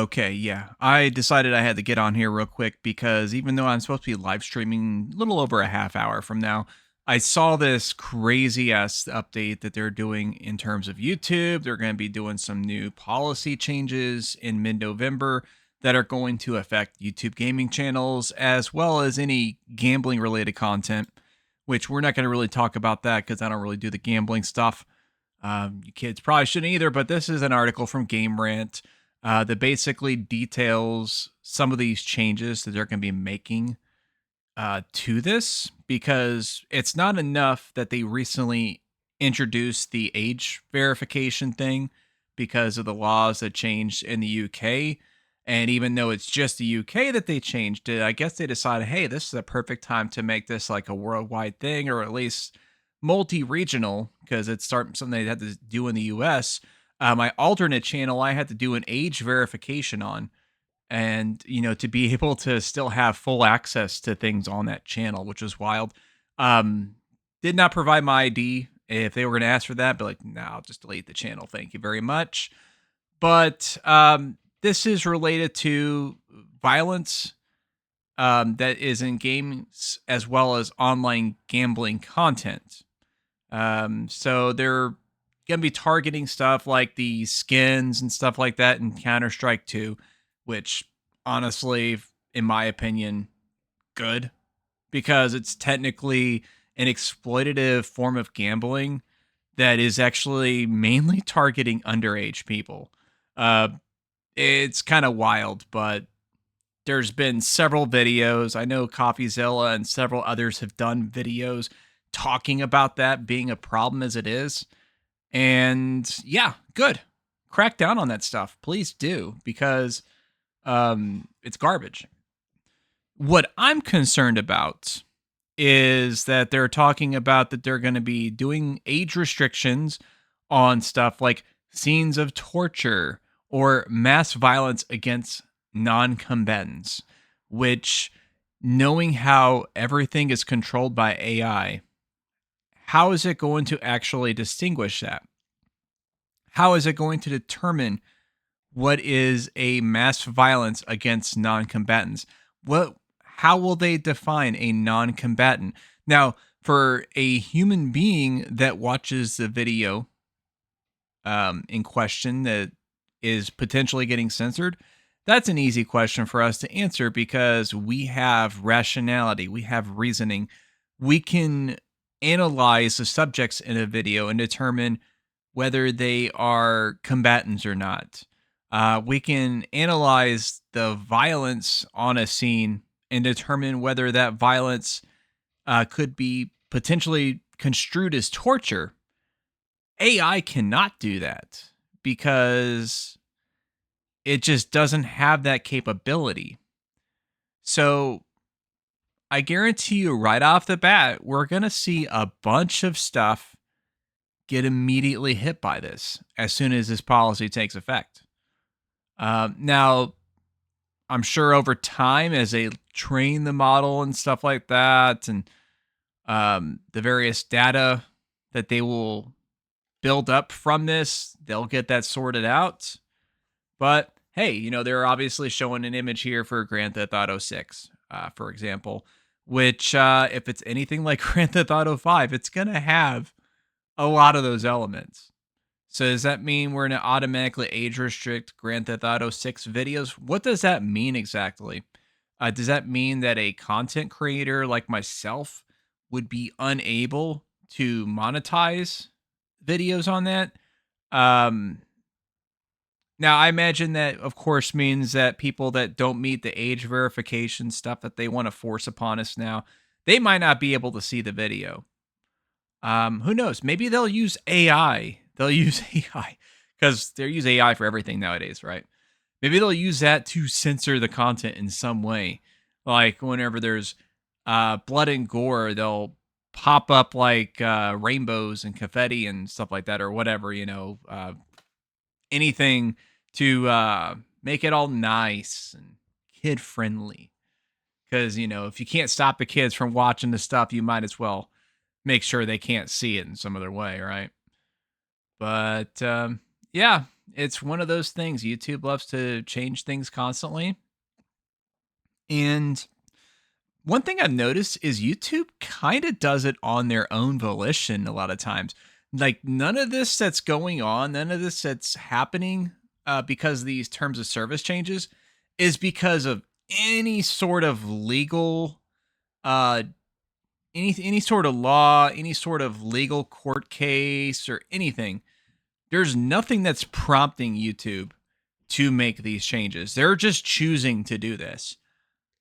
Okay, yeah. I decided I had to get on here real quick because even though I'm supposed to be live streaming a little over a half hour from now, I saw this crazy ass update that they're doing in terms of YouTube. They're going to be doing some new policy changes in mid November that are going to affect YouTube gaming channels as well as any gambling related content, which we're not going to really talk about that because I don't really do the gambling stuff. You kids probably shouldn't either, but this is an article from Game Rant that basically details some of these changes that they're going to be making to this because it's not enough that they recently introduced the age verification thing because of the laws that changed in the UK. And even though it's just the UK that they changed it, I guess they decided, hey, this is a perfect time to make this like a worldwide thing or at least multi-regional because it's something they had to do in the US. My alternate channel, I had to do an age verification on and to be able to still have full access to things on that channel, which was wild. um did not provide my ID. If they were going to ask for that, be like, no, I'll just delete the channel, thank you very much. But this is related to violence that is in games as well as online gambling content. So they're going to be targeting stuff like the skins and stuff like that in Counter Strike 2, which honestly, in my opinion, good because it's technically an exploitative form of gambling that is actually mainly targeting underage people. Uh, it's kind of wild, but there's been several videos. I know CoffeeZilla and several others have done videos talking about that being a problem as it is. And yeah, good. Crack down on that stuff. Please do, because it's garbage. What I'm concerned about is that they're talking about that they're going to be doing age restrictions on stuff like scenes of torture or mass violence against non-combatants, which, knowing how everything is controlled by AI, how is it going to actually distinguish that? How is it going to determine what is a mass violence against non-combatants? What How will they define a non-combatant? Now, for a human being that watches the video in question that is potentially getting censored, that's an easy question for us to answer because we have rationality, we have reasoning. We can analyze the subjects in a video and determine whether they are combatants or not. We can analyze the violence on a scene and determine whether that violence could be potentially construed as torture. AI cannot do that because it just doesn't have that capability. So I guarantee you right off the bat, we're going to see a bunch of stuff get immediately hit by this as soon as this policy takes effect. Now, I'm sure over time, as they train the model and stuff like that, and the various data that they will build up from this, they'll get that sorted out. But hey, they're obviously showing an image here for Grand Theft Auto 6, for example, which, if it's anything like Grand Theft Auto 5, it's going to have a lot of those elements. So does that mean we're going to automatically age restrict Grand Theft Auto 6 videos? What does that mean exactly? Does that mean that a content creator like myself would be unable to monetize videos on that? Um, Now, I imagine that, of course, means that people that don't meet the age verification stuff that they want to force upon us now, they might not be able to see the video. Who knows? Maybe they'll use AI. They'll use AI because they use AI for everything nowadays, right? Maybe they'll use that to censor the content in some way. Like whenever there's blood and gore, they'll pop up like rainbows and confetti and stuff like that, or whatever, anything to make it all nice and kid friendly. Because, if you can't stop the kids from watching the stuff, you might as well make sure they can't see it in some other way, right? But yeah, It's one of those things. YouTube loves to change things constantly. And one thing I've noticed is YouTube kind of does it on their own volition a lot of times. Like none of this that's going on, none of this that's happening because of these terms of service changes is because of any sort of legal uh any sort of law, any sort of legal court case or anything. There's nothing that's prompting YouTube to make these changes. They're just choosing to do this.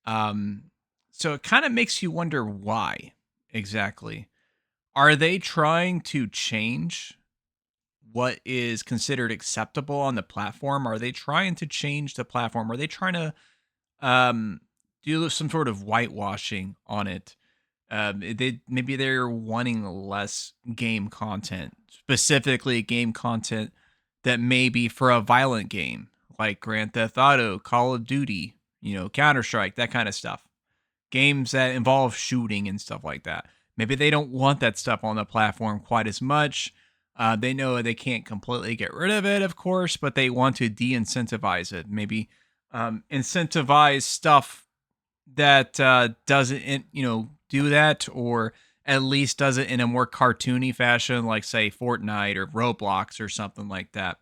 Um, so it kind of makes you wonder why exactly. Are they trying to change what is considered acceptable on the platform? Are they trying to change the platform? Are they trying to um, do some sort of whitewashing on it? They maybe they're wanting less game content, specifically game content that may be for a violent game like Grand Theft Auto, Call of Duty, Counter Strike, that kind of stuff. Games that involve shooting and stuff like that. Maybe they don't want that stuff on the platform quite as much. They know they can't completely get rid of it, of course, but they want to de-incentivize it. Maybe incentivize stuff that doesn't do that, or at least does it in a more cartoony fashion, like say Fortnite or Roblox or something like that.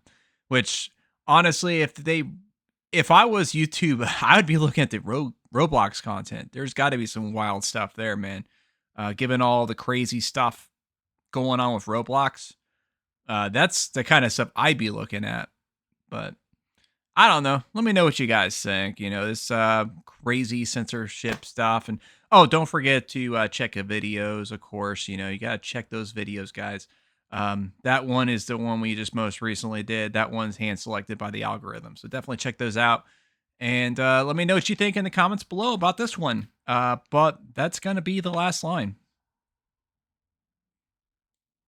Which honestly, if I was YouTube, I would be looking at the Roblox content. There's got to be some wild stuff there, man. Given all the crazy stuff going on with Roblox, that's the kind of stuff I'd be looking at. But I don't know. Let me know what you guys think. This crazy censorship stuff. And oh, don't forget to check the videos, of course. You got to check those videos, guys. That one is the one we just most recently did. That one's hand selected by the algorithm. So definitely check those out. And let me know what you think in the comments below about this one. But that's going to be the last line.